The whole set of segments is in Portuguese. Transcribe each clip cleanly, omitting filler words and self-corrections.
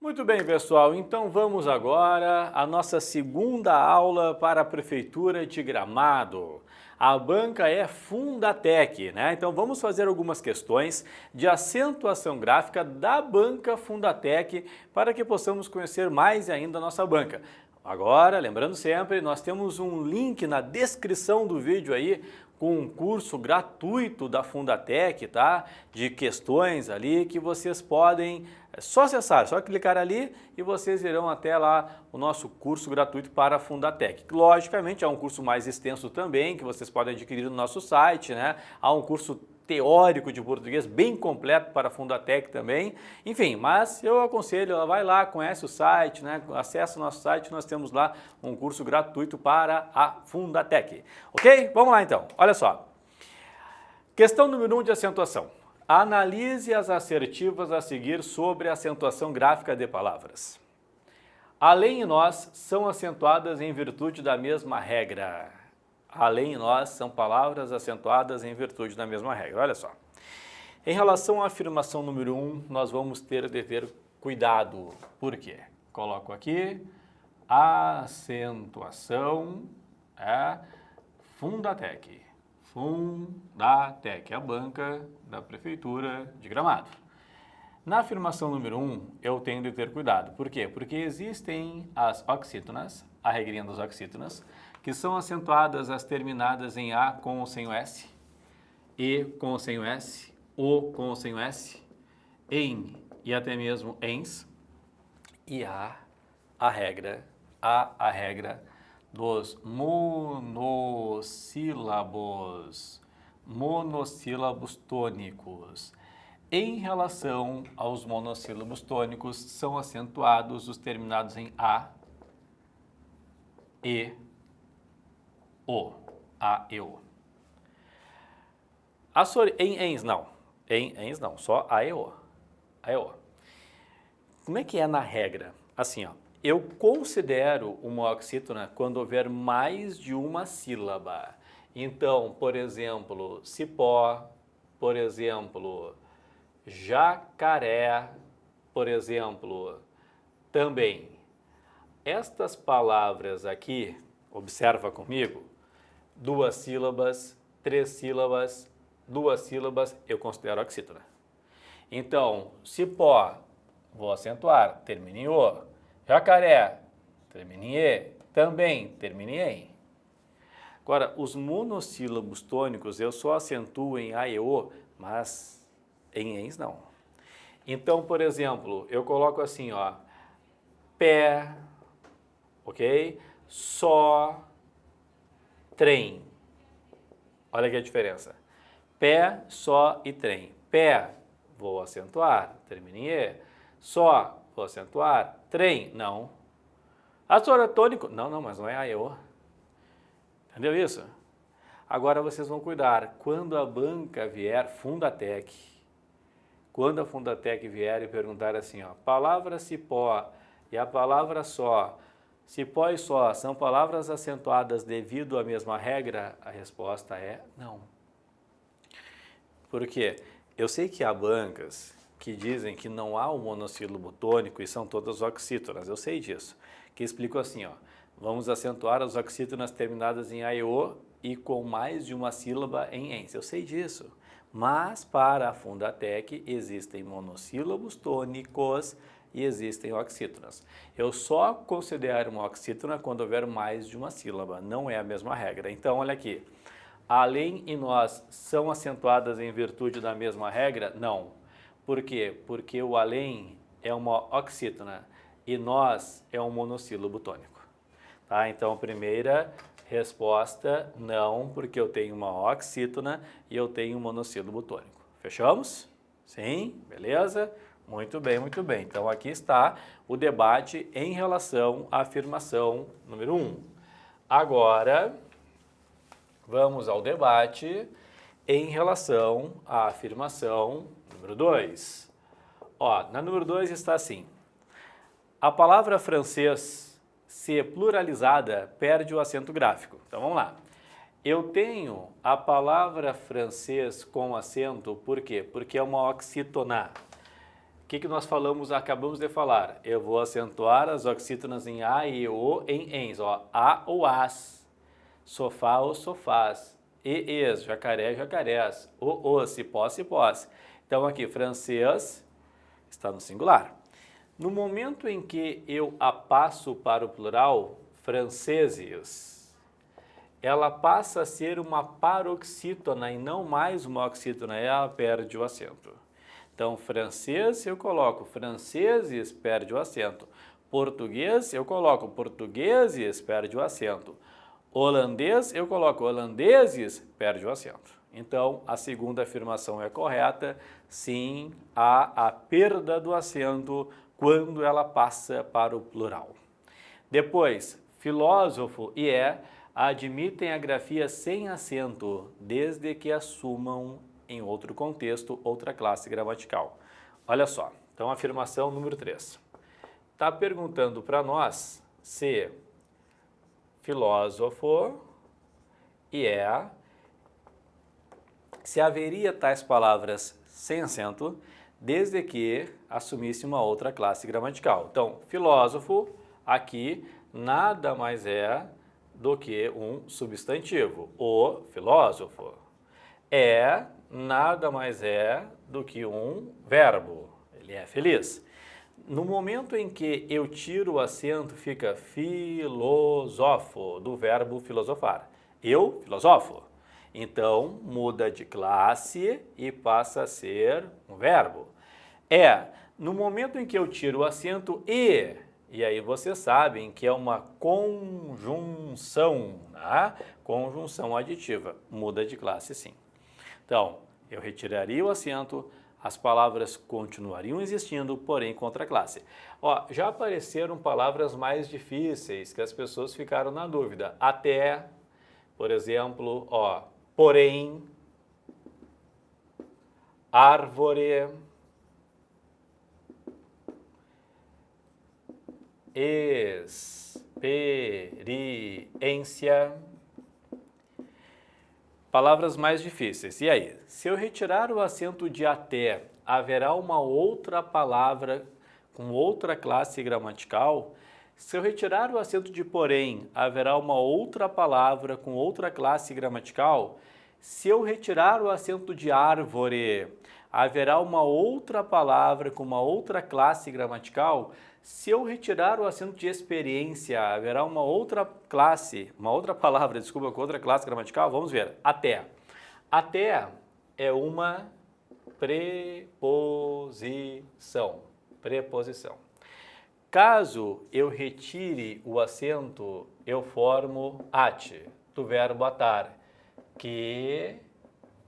Muito bem, pessoal. Então vamos agora à nossa segunda aula para a Prefeitura de Gramado. A banca é Fundatec, né? Então vamos fazer algumas questões de acentuação gráfica da banca Fundatec para que possamos conhecer mais ainda a nossa banca. Agora, lembrando sempre, nós temos um link na descrição do vídeo aí com um curso gratuito da Fundatec, tá? De questões ali que vocês podem só acessar, só clicar ali e vocês irão até lá o nosso curso gratuito para a Fundatec. Logicamente, há um curso mais extenso também que vocês podem adquirir no nosso site, né? Há um curso teórico de português bem completo para a Fundatec também. Enfim, mas eu aconselho, vai lá, conhece o site, né? Acessa o nosso site, nós temos lá um curso gratuito para a Fundatec. Ok? Vamos lá então, olha só. Questão número 1 de acentuação. Analise as assertivas a seguir sobre a acentuação gráfica de palavras. Além e nós são acentuadas em virtude da mesma regra. Além e nós são palavras acentuadas em virtude da mesma regra. Olha só. Em relação à afirmação número 1, nós vamos ter de ter cuidado. Por quê? Coloco aqui acentuação Fundatec. Fundatec, a banca da Prefeitura de Gramado. Na afirmação número 1, eu tenho de ter cuidado. Por quê? Porque existem as oxítonas, a regrinha das oxítonas, que são acentuadas as terminadas em A com ou sem o S, E com ou sem o S, O com ou sem o S, em e até mesmo ens, e a regra dos monossílabos tônicos. Em relação aos monossílabos tônicos, são acentuados os terminados em A, E, O. A, E, O. Em ens não. Em ens não, só A, E, O. A, E, O. Como é que é na regra? Assim, ó. Eu considero uma oxítona quando houver mais de uma sílaba. Então, por exemplo, cipó, por exemplo, jacaré, por exemplo, também. Estas palavras aqui, observa comigo, 2 sílabas, 3 sílabas, 2 sílabas, eu considero oxítona. Então, cipó, vou acentuar, termina em O. Jacaré, termina em E, também termina em EM. Agora, os monossílabos tônicos eu só acentuo em A e O, mas em ENS não. Então, por exemplo, eu coloco assim, ó, pé, ok? Só, trem. Olha aqui a diferença. Pé, só e trem. Pé, vou acentuar, termina em E. Só, vou acentuar. Trem, não. Açor tônico, não, mas não é A e O. Entendeu isso? Agora vocês vão cuidar. Quando a banca vier, Fundatec, quando a Fundatec vier e perguntar assim, ó, palavra cipó e a palavra só, cipó e só são palavras acentuadas devido à mesma regra? A resposta é não. Por quê? Eu sei que há bancas que dizem que não há o monossílabo tônico e são todas oxítonas, eu sei disso. Que explico assim, ó, vamos acentuar as oxítonas terminadas em A e O e com mais de uma sílaba em ens. Eu sei disso. Mas para a Fundatec existem monossílabos tônicos e existem oxítonas. Eu só considero uma oxítona quando houver mais de uma sílaba, não é a mesma regra. Então, olha aqui, além e nós são acentuadas em virtude da mesma regra? Não. Por quê? Porque o além é uma oxítona e nós é um monossílabo tônico. Tá? Então, a primeira resposta, não, porque eu tenho uma oxítona e eu tenho um monossílabo tônico. Fechamos? Sim? Beleza? Muito bem, muito bem. Então, aqui está o debate em relação à afirmação número 1. Agora, vamos ao debate em relação à afirmação número 2. Ó, na número 2 está assim, a palavra francês, se pluralizada, perde o acento gráfico. Então, vamos lá. Eu tenho a palavra francês com acento, por quê? Porque é uma oxítona. O que nós falamos, acabamos de falar? Eu vou acentuar as oxítonas em A e O em ens. Ó, A ou as, sofá ou sofás, es, jacaré, jacarés, o, cipó, cipós. Então aqui, francês está no singular. No momento em que eu a passo para o plural, franceses, ela passa a ser uma paroxítona e não mais uma oxítona, ela perde o acento. Então, francês, eu coloco franceses, perde o acento. Português, eu coloco portugueses, perde o acento. Holandês, eu coloco holandeses, perde o acento. Então, a segunda afirmação é correta. Sim, há a perda do acento quando ela passa para o plural. Depois, filósofo e admitem a grafia sem acento, desde que assumam em outro contexto, outra classe gramatical. Olha só, então afirmação número 3. Está perguntando para nós se filósofo e se haveria tais palavras sem acento, desde que assumisse uma outra classe gramatical. Então, filósofo, aqui, nada mais é do que um substantivo, o filósofo. Nada mais é do que um verbo, ele é feliz. No momento em que eu tiro o acento, fica filosofo, do verbo filosofar. Eu filosofo. Então, muda de classe e passa a ser um verbo. No momento em que eu tiro o acento e aí vocês sabem que é uma conjunção, né? Conjunção aditiva, muda de classe sim. Então, eu retiraria o acento, as palavras continuariam existindo, porém contra classe. Ó, já apareceram palavras mais difíceis que as pessoas ficaram na dúvida. Até, por exemplo, ó, porém, árvore, experiência. Palavras mais difíceis. E aí? Se eu retirar o acento de até, haverá uma outra palavra com outra classe gramatical? Se eu retirar o acento de porém, haverá uma outra palavra com outra classe gramatical? Se eu retirar o acento de árvore, haverá uma outra palavra com uma outra classe gramatical? Se eu retirar o acento de experiência, haverá uma outra classe, uma outra palavra, desculpa, com outra classe gramatical? Vamos ver. Até. Até é uma preposição. Preposição. Caso eu retire o acento, eu formo ate, do verbo atar. Que,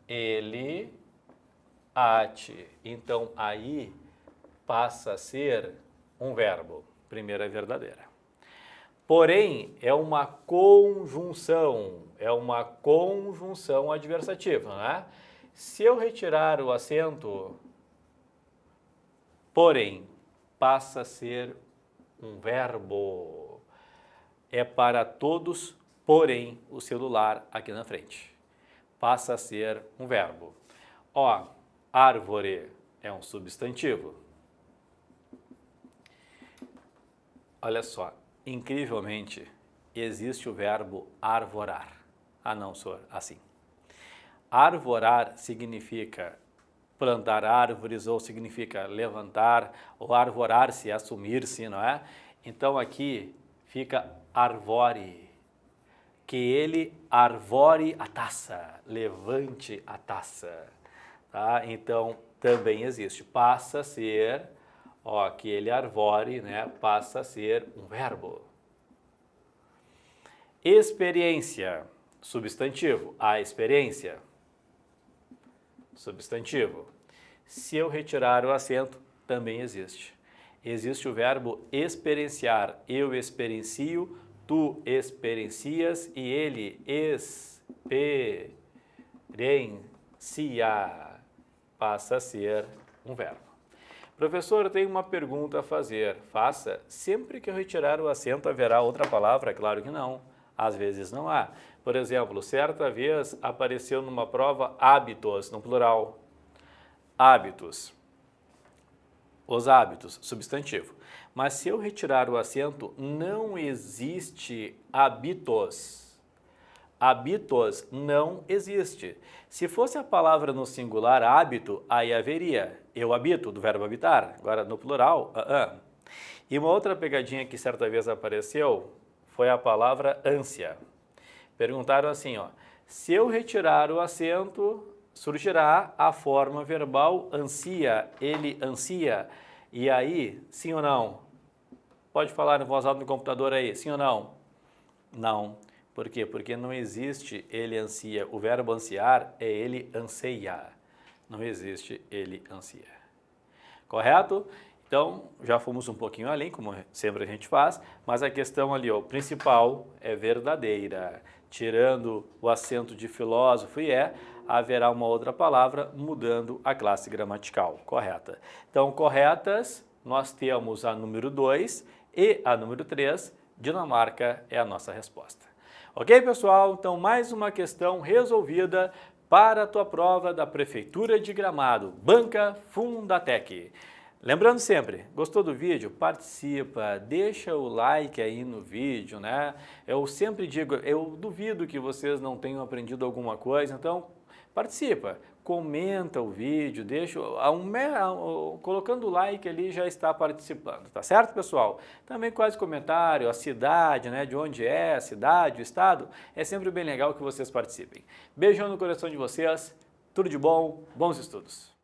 ele, ate. Então, aí passa a ser um verbo. Primeira é verdadeira. Porém, é uma conjunção adversativa, né? Se eu retirar o acento, porém, passa a ser um verbo. É para todos, porém, o celular aqui na frente. Passa a ser um verbo. Ó, árvore é um substantivo. Olha só, incrivelmente, existe o verbo arvorar. Ah, não, senhor, assim. Arvorar significa plantar árvores, ou significa levantar, ou arvorar-se, assumir-se, não é? Então aqui fica arvore, que ele arvore a taça, levante a taça, tá? Então também existe, passa a ser, ó, que ele arvore, né? Passa a ser um verbo. Experiência, substantivo, a experiência. Substantivo. Se eu retirar o acento, também existe. Existe o verbo experienciar. Eu experiencio, tu experiencias e ele experiencia. Passa a ser um verbo. Professor, eu tenho uma pergunta a fazer. Faça. Sempre que eu retirar o acento, haverá outra palavra? Claro que não. Às vezes não há. Por exemplo, certa vez apareceu numa prova hábitos, no plural. Hábitos. Os hábitos, substantivo. Mas se eu retirar o acento, não existe hábitos. Hábitos não existe. Se fosse a palavra no singular hábito, aí haveria. Eu habito, do verbo habitar. Agora no plural, E uma outra pegadinha que certa vez apareceu foi a palavra ânsia. Perguntaram assim, ó, se eu retirar o acento, surgirá a forma verbal ansia, ele ansia. E aí, sim ou não? Pode falar em voz alta no computador aí, sim ou não? Não. Por quê? Porque não existe ele ansia. O verbo ansiar é ele anseia. Não existe ele ansia. Correto? Então, já fomos um pouquinho além, como sempre a gente faz, mas a questão ali, ó, principal é verdadeira. Tirando o acento de filósofo e haverá uma outra palavra mudando a classe gramatical, correta. Então, corretas, nós temos a número 2 e a número 3, Dinamarca é a nossa resposta. Ok, pessoal? Então, mais uma questão resolvida para a tua prova da Prefeitura de Gramado, Banca Fundatec. Lembrando sempre, gostou do vídeo? Participa, deixa o like aí no vídeo, né? Eu sempre digo, eu duvido que vocês não tenham aprendido alguma coisa, então participa, comenta o vídeo, deixa, colocando o like ali já está participando, tá certo, pessoal? Também quase comentário, a cidade, né? De onde é a cidade, o estado, é sempre bem legal que vocês participem. Beijão no coração de vocês, tudo de bom, bons estudos!